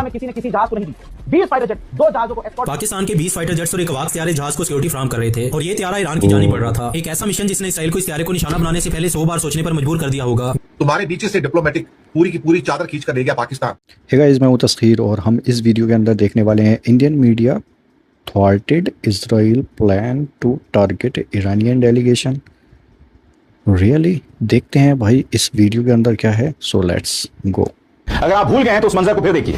में किसी ने किसी जहाज को नहीं दी। 20 फाइटर जेट, 2 जहाजों को एस्कॉर्ट। पाकिस्तान के 20 फाइटर जेट्स और एक वाक त्यारे जहाज को सिक्योरिटी फ्राहम कर रहे थे और ये त्यारा ईरान की जानी पड़ रहा था। एक ऐसा मिशन जिसने इसराइल को इस त्यारे को निशाना बनाने से पहले 100 बार सोचने पर मजबूर कर दिया होगा। तुम्हारे नीचे से डिप्लोमेटिक पूरी की पूरी चादर खींच कर ले गया पाकिस्तान। हे गाइस, मैं हूं तस्खीर और हम इस वीडियो के अंदर देखने वाले हैं Indian media thwarted Israel plan to target Iranian delegation. Really देखते हैं भाई इस वीडियो के अंदर क्या है। So let's go. अगर आप भूल गए हैं तो उस मंजर को फिर देखिए।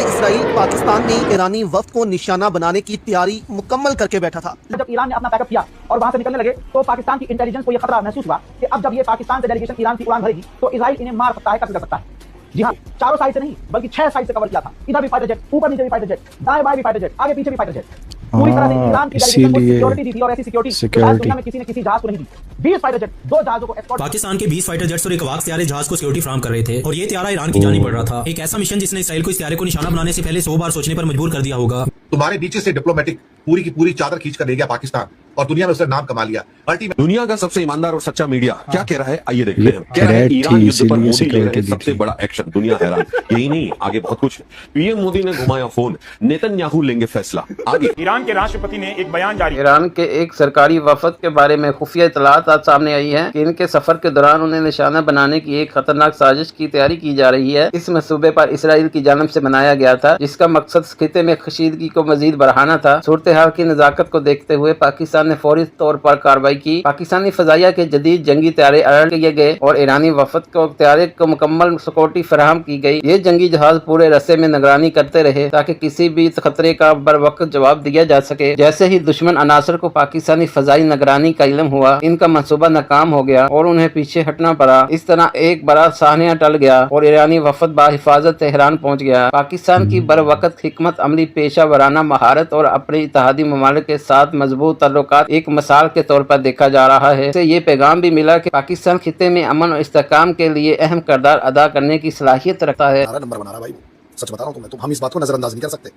इसराइल पाकिस्तान ने ईरानी वफ्द को निशाना बनाने की तैयारी मुकम्मल करके बैठा था। जब ईरान ने अपना बैकअप किया और वहां से निकलने लगे तो पाकिस्तान की इंटेलिजेंस को यह खतरा महसूस हुआ कि अब जब ये पाकिस्तान से डेलीगेशन ईरान की उड़ान भरेगी तो इजराइल इन्हें मार सकता है, कत्ल कर सकता है। जी हाँ, चारों साइड से नहीं बल्कि 6 साइड से कवर किया था। इधर भी फाइटर जेट, ऊपर नीचे भी फाइटर जेट, दाएं बाएं भी फाइटर जेट, आगे पीछे भी फाइटर जेट। पूरी तरह से ईरान की डेलीगेशन को सिक्योरिटी दी थी और ऐसी सिक्योरिटी दुनिया में किसी ने किसी जहाज को नहीं दी। 20 फाइटर जेट, 2 जहाजों को एस्कॉर्ट। पाकिस्तान के 20 फाइटर जेट्स और एक वाक त्यारे जहाज को सिक्योरिटी फ्राहम कर रहे थे और ये त्यारा ईरान की जानी पड़ रहा था। एक ऐसा मिशन जिसने इसराइल को इस त्यारे को निशाना बनाने से पहले 100 बार सोचने पर मजबूर कर दिया होगा। तुम्हारे नीचे से डिप्लोमेटिक पूरी की पूरी चादर खींच कर ले गया पाकिस्तान और दुनिया में उसने नाम कमा लिया। अल्टीमेट दुनिया का सबसे ईमानदार और सच्चा मीडिया क्या कह रहा है, आइए देखते हैं। कह रहा है ईरान युद्ध पर मोदी ले रहे सबसे बड़ा एक्शन, दुनिया हैरान। यही नहीं, आगे बहुत कुछ। पीएम मोदी ने घुमाया फोन, नेतन्याहू लेंगे फैसला। आगे ईरान के राष्ट्रपति ने एक बयान जारी। ईरान के एक सरकारी वफद के बारे में खुफिया इतलात आज सामने आई है कि इनके सफर के दौरान उन्हें निशाना बनाने की एक खतरनाक साजिश की तैयारी की जा रही है। इस मंसूबे पर इसराइल की जानिब से बनाया गया था, जिसका मकसद खिते में कशीदगी को मजीद बढ़ाना था। सूरत हाल की नजाकत को देखते हुए पाकिस्तान ने फौरी तौर पर कार्रवाई की। पाकिस्तानी फजाइया के जदीद जंगी त्यारे अलर्ट किए गए और ईरानी वफद को त्यारे को मुकम्मल सिक्योरिटी फराहम की गई। ये जंगी जहाज पूरे रस्ते में निगरानी करते रहे ताकि किसी भी खतरे का बर वक्त जवाब दिया जा सके। जैसे ही दुश्मन अनासर को पाकिस्तानी फजाई निगरानी का इल्म हुआ, इनका मंसूबा नाकाम हो गया और उन्हें पीछे हटना पड़ा। इस तरह एक बड़ा सानिया टल गया और ईरानी वफद बाहिफाजत तेहरान पहुँच गया। पाकिस्तान की बर वक्त हिकमत अमली, पेशा वराना महारत और अपने इत्तेहादी ममालिक के साथ मजबूत ताल्लुकात एक मिसाल के तौर पर देखा जा रहा है। इससे ये पैगाम भी मिला कि पाकिस्तान खिते में अमन और इस्तेहकाम के लिए अहम किरदार अदा करने की सलाहियत रखता है। नंबर बना रहा भाई, सच बता रहा हूँ तुम्हें, तो हम इस बात को नजरअंदाज नहीं कर सकते।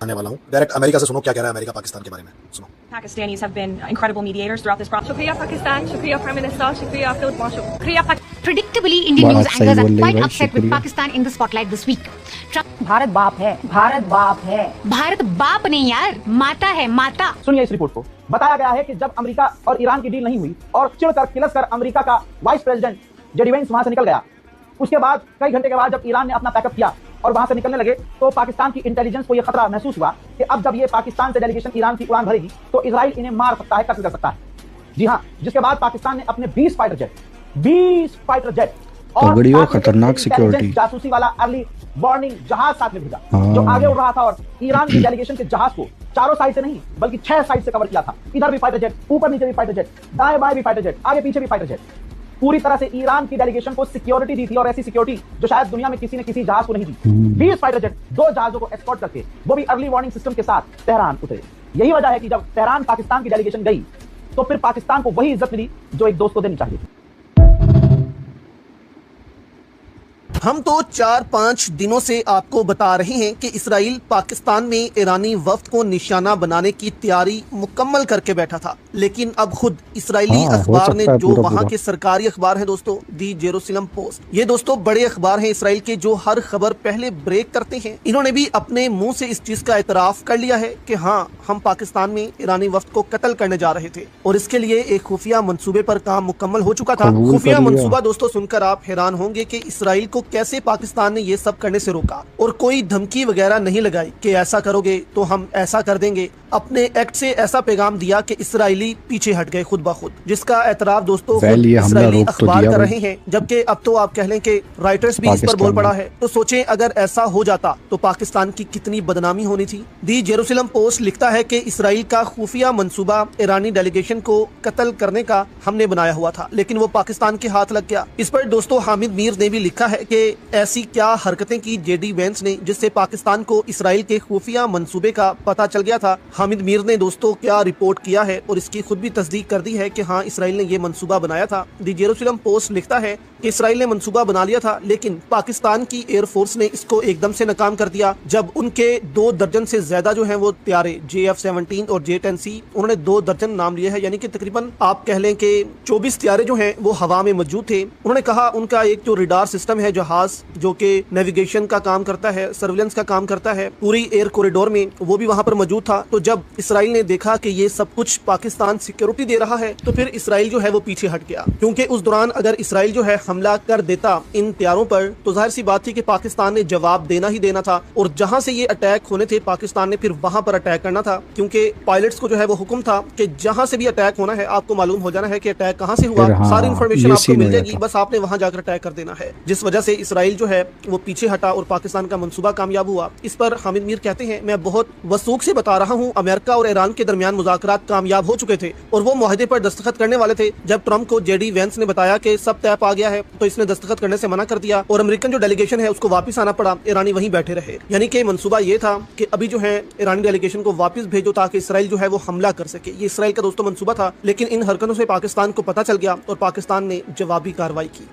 आने वाला हूँ डायरेक्ट अमेरिका से, सुनो क्या कह रहा है अमेरिका पाकिस्तान के बारे में। सुनो, Pakistanis have been incredible mediators throughout this process. Shukriya Pakistan, Shukriya Prime Minister, Shukriya Field Marshal. Shukriya Predictably, Indian news anchors are quite upset with Pakistan in the spotlight this week. Bharat बाप है, भारत बाप है। भारत बाप नहीं यार, माता है, माता। सुनिए इस रिपोर्ट को। बताया गया है कि जब अमेरिका और ईरान की डील नहीं हुई और चिढ़कर किलसकर अमेरिका का वाइस प्रेसिडेंट जेडी वेंस वहां से निकल गया, उसके बाद कई घंटे के बाद जब ईरान ने अपना बैकअप किया और वहां से निकलने लगे तो पाकिस्तान की इंटेलिजेंस को यह खतरा महसूस हुआ कि अब जब ये पाकिस्तान से डेलीगेशन ईरान की उड़ान भरेगी तो इजराइल इन्हें मार सकता है, कत्ल कर सकता है। जी हाँ, जिसके बाद पाकिस्तान ने अपने 20 फाइटर जेट और खतरनाक सिक्योरिटी जासूसी वाला अर्ली वार्निंग जहाज साथ में भेजा जो आगे उड़ रहा था और ईरान की डेलीगेशन के जहाज को चारों साइड से नहीं बल्कि 6 साइड से कवर किया था। इधर भी फाइटर जेट, ऊपर नीचे भी फाइटर जेट, दाएं बाएं भी फाइटर जेट, आगे पीछे भी फाइटर जेट। पूरी तरह से ईरान की डेलीगेशन को सिक्योरिटी दी थी और ऐसी सिक्योरिटी जो शायद दुनिया में किसी ने किसी जहाज को नहीं दी। 20 फाइटर जेट, 2 जहाजों को एस्कॉर्ट करके, वो भी अर्ली वार्निंग सिस्टम के साथ तेहरान उतरे। यही वजह है कि जब तेहरान पाकिस्तान की डेलीगेशन गई तो फिर पाकिस्तान को वही इज्जत मिली जो एक दोस्त को देनी चाहिए। हम तो 4-5 दिनों से आपको बता रहे हैं कि इसराइल पाकिस्तान में ईरानी वफ्द को निशाना बनाने की तैयारी मुकम्मल करके बैठा था, लेकिन अब खुद इसराइली अखबार ने, जो वहां के सरकारी अखबार है दोस्तों, दी जेरूसलम पोस्ट, ये दोस्तों बड़े अखबार हैं इसराइल के जो हर खबर पहले ब्रेक करते हैं, इन्होंने भी अपने मुंह से इस चीज का एतराफ कर लिया है कि हाँ, हम पाकिस्तान में ईरानी वफ्द को कत्ल करने जा रहे थे और इसके लिए एक खुफिया मंसूबे पर काम मुकम्मल हो चुका था। खुफिया मंसूबा दोस्तों सुनकर आप हैरान होंगे कि इसराइल को कैसे पाकिस्तान ने ये सब करने से रोका और कोई धमकी वगैरह नहीं लगाई कि ऐसा करोगे तो हम ऐसा कर देंगे। अपने एक्ट से ऐसा पैगाम दिया कि इसराइली पीछे हट गए खुद ब खुद, जिसका एतराफ दोस्तों इसराइली अखबार कर रहे हैं, जबकि अब तो आप कह लें कि राइटर्स भी इस पर बोल पड़ा है। तो सोचें अगर ऐसा हो जाता तो पाकिस्तान की कितनी बदनामी होनी थी। दी जेरूसलम पोस्ट लिखता है कि इसराइल का खुफिया मंसूबा ईरानी डेलीगेशन को कत्ल करने का हमने बनाया हुआ था, लेकिन वो पाकिस्तान के हाथ लग गया। इस पर दोस्तों हामिद मीर ने भी लिखा है कि ऐसी क्या हरकतें की जेडी वेंस ने जिससे पाकिस्तान को इसराइल के खुफिया मंसूबे का पता चल गया था। हामिद मीर ने दोस्तों क्या रिपोर्ट किया है और इसकी खुद भी तस्दीक कर दी है कि हाँ इसराइल ने ये मंसूबा बनाया था। दी जेरूसलम पोस्ट लिखता है कि इसराइल ने मंसूबा बना लिया था, लेकिन पाकिस्तान की एयरफोर्स ने इसको एकदम से नाकाम कर दिया जब उनके 2 दर्जन से ज्यादा जो हैं वो त्यारे JF-17 और J-10C, उन्होंने 2 दर्जन नाम लिए हैं, यानी कि तकरीबन आप कह लें कि 24 त्यारे जो हैं वो हवा में मौजूद थे। उन्होंने कहा उनका एक जो रडार सिस्टम है जहाज जो कि नेविगेशन का काम करता है, सर्विलेंस का काम करता है पूरी एयर कॉरिडोर में, वो भी वहां पर मौजूद था। तो जब इसराइल ने देखा कि ये सब कुछ पाकिस्तान सिक्योरिटी दे रहा है तो फिर इसराइल जो है वो पीछे हट गया, क्योंकि उस दौरान अगर इसराइल जो है हमला कर देता इन त्यारों पर तो जाहिर सी बात थी कि पाकिस्तान ने जवाब देना ही देना था, और जहां से ये अटैक होने थे पाकिस्तान ने फिर वहां पर अटैक करना था, क्योंकि पायलट्स को जो है वो हुक्म था कि जहां से भी अटैक होना है आपको मालूम हो जाना है कि अटैक कहां से हुआ, सारी इन्फॉर्मेशन आपको मिल जाएगी, बस आपने वहां जाकर अटैक कर देना है। जिस वजह से इसराइल जो है वो पीछे हटा और पाकिस्तान का मंसूबा कामयाब हुआ। इस पर हामिद मीर कहते हैं मैं बहुत वसूख से बता रहा हूँ, अमेरिका और ईरान के दरमियान मुज़ाकरात कामयाब हो चुके थे और वो मुआहदे पर दस्तखत करने वाले थे। जब ट्रंप को JD वेंस ने बताया कि सब तय आ गया है तो इसने दस्तखत करने से मना कर दिया और अमेरिकन जो डेलीगेशन है उसको वापस आना पड़ा, ईरानी वहीं बैठे रहे। यानी कि मंसूबा ये था कि अभी जो है ईरानी डेलीगेशन को वापस भेजो ताकि इसराइल जो है वो हमला कर सके। ये इसराइल का दोस्तों मंसूबा था, लेकिन इन हरकतों से पाकिस्तान को पता चल गया और पाकिस्तान ने जवाबी कार्रवाई की।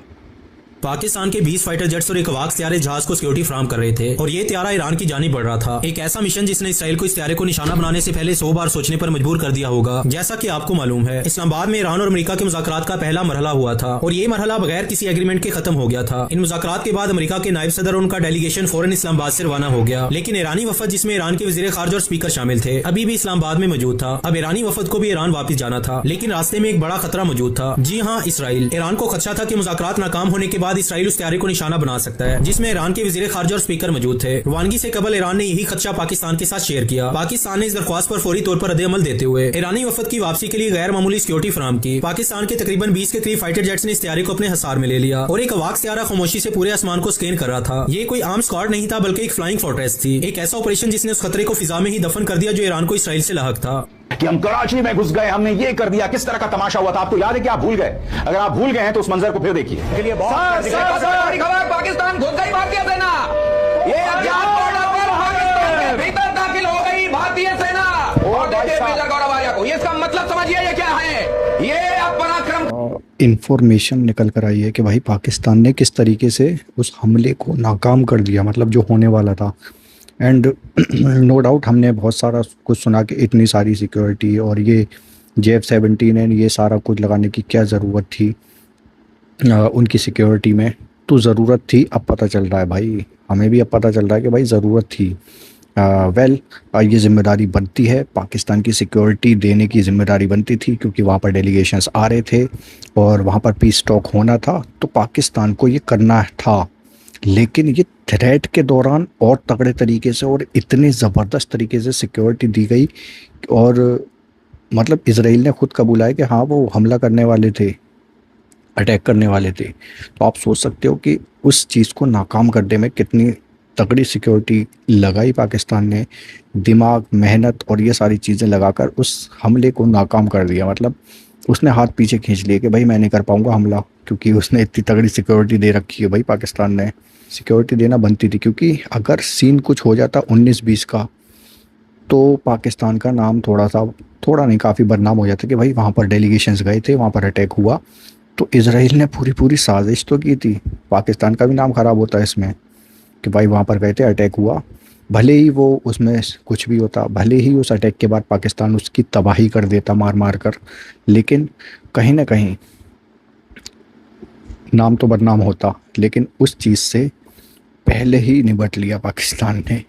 पाकिस्तान के 20 फाइटर जेट्स और एक वाक त्यारे जहाज को सिक्योरिटी फराहम कर रहे थे और ये त्यारा ईरान की जानिब बढ़ रहा था। एक ऐसा मिशन जिसने इसराइल को इस त्यारे को निशाना बनाने से पहले 100 बार सोचने पर मजबूर कर दिया होगा। जैसा कि आपको मालूम है इस्लामाबाद में ईरान और अमेरिका के मुज़ाकरात का पहला मरहला हुआ था और ये मरहला बगैर किसी एग्रीमेंट के खत्म हो गया था। इन मुज़ाकरात के बाद अमेरिका के नायब सदर और उनका डेलीगेशन फौरन इस्लामाबाद से रवाना हो गया, लेकिन ईरानी वफद जिसमें ईरान के वज़ीर ख़ारजा और स्पीकर शामिल थे अभी भी इस्लामाबाद में मौजूद था। अब ईरानी वफद को भी ईरान वापस जाना था, लेकिन रास्ते में एक बड़ा खतरा मौजूद था। जी हाँ, इसराइल। ईरान को खदशा था कि मुज़ाकरात नाकाम होने के बाद इसराइल उस त्यारे को निशाना बना सकता है जिसमें ईरान के वज़ीर ख़ारजा और स्पीकर मौजूद थे। रवानगी से कबल ईरान ने यही खदशा पाकिस्तान के साथ शेयर किया। पाकिस्तान ने इस दरख्वास्त पर फौरी तौर पर रद्द-ए-अमल देते हुए ईरानी वफद की वापसी के लिए गैर मामूली सिक्योरिटी फराहम की। पाकिस्तान के तकरीबन 20 के करीब फाइटर जेट्स ने इस त्यारे को अपने हिसार में ले लिया और एक वाक त्यारा खामोशी से पूरे आसमान को स्कैन कर रहा था। ये कोई आम स्क्वाड नहीं था बल्कि एक फ्लाइंग फोर्ट्रेस थी, एक ऐसा ऑपरेशन जिसने उस खतरे को फिजा में ही दफन कर दिया जो ईरान को इसराइल से लाहक था। कि हम कराची में घुस गए, हमने ये कर दिया, किस तरह का तमाशा हुआ था आपको याद है कि आप भूल गए? अगर आप भूल गए हैं तो उस मंजर को फिर देखिए। पाकिस्तान घुस गई भारतीय सेना, ये अज्ञात बॉर्डर पर पाकिस्तान के भीतर दाखिल हो गई भारतीय सेना और मेजर गौरव आर्या को। ये इसका मतलब समझिए ये क्या है, ये पराक्रम। इंफॉर्मेशन निकल कर आई है कि भाई पाकिस्तान ने किस तरीके से उस हमले को नाकाम कर दिया, मतलब जो होने वाला था। एंड नो डाउट हमने बहुत सारा कुछ सुना कि इतनी सारी सिक्योरिटी और ये JF-17 एंड ये सारा कुछ लगाने की क्या ज़रूरत थी उनकी सिक्योरिटी में। तो ज़रूरत थी, अब पता चल रहा है भाई, हमें भी अब पता चल रहा है कि भाई ज़रूरत थी। ये ज़िम्मेदारी बनती है, पाकिस्तान की सिक्योरिटी देने की ज़िम्मेदारी बनती थी, क्योंकि वहाँ पर डेलीगेशंस आ रहे थे और वहाँ पर पीस टॉक होना था, तो पाकिस्तान को ये करना था। लेकिन ये थ्रेट के दौरान और तगड़े तरीके से और इतने ज़बरदस्त तरीके से सिक्योरिटी दी गई, और मतलब इजराइल ने खुद कबूला है कि हाँ वो हमला करने वाले थे, अटैक करने वाले थे। तो आप सोच सकते हो कि उस चीज़ को नाकाम करने में कितनी तगड़ी सिक्योरिटी लगाई पाकिस्तान ने, दिमाग, मेहनत और ये सारी चीज़ें लगाकर उस हमले को नाकाम कर दिया। मतलब उसने हाथ पीछे खींच लिए कि भाई मैं नहीं कर पाऊंगा हमला, क्योंकि उसने इतनी तगड़ी सिक्योरिटी दे रखी है। भाई पाकिस्तान ने सिक्योरिटी देना बनती थी, क्योंकि अगर सीन कुछ हो जाता 19-20 का तो पाकिस्तान का नाम थोड़ा नहीं काफ़ी बदनाम हो जाता कि भाई वहाँ पर डेलीगेशंस गए थे, वहाँ पर अटैक हुआ। तो इजराइल ने पूरी साजिश तो की थी, पाकिस्तान का भी नाम ख़राब होता है इसमें कि भाई वहाँ पर गए थे, अटैक हुआ। भले ही वो उसमें कुछ भी होता, भले ही उस अटैक के बाद पाकिस्तान उसकी तबाही कर देता मार कर, लेकिन कहीं ना कहीं नाम तो बदनाम होता। लेकिन उस चीज़ से पहले ही निपट लिया पाकिस्तान ने।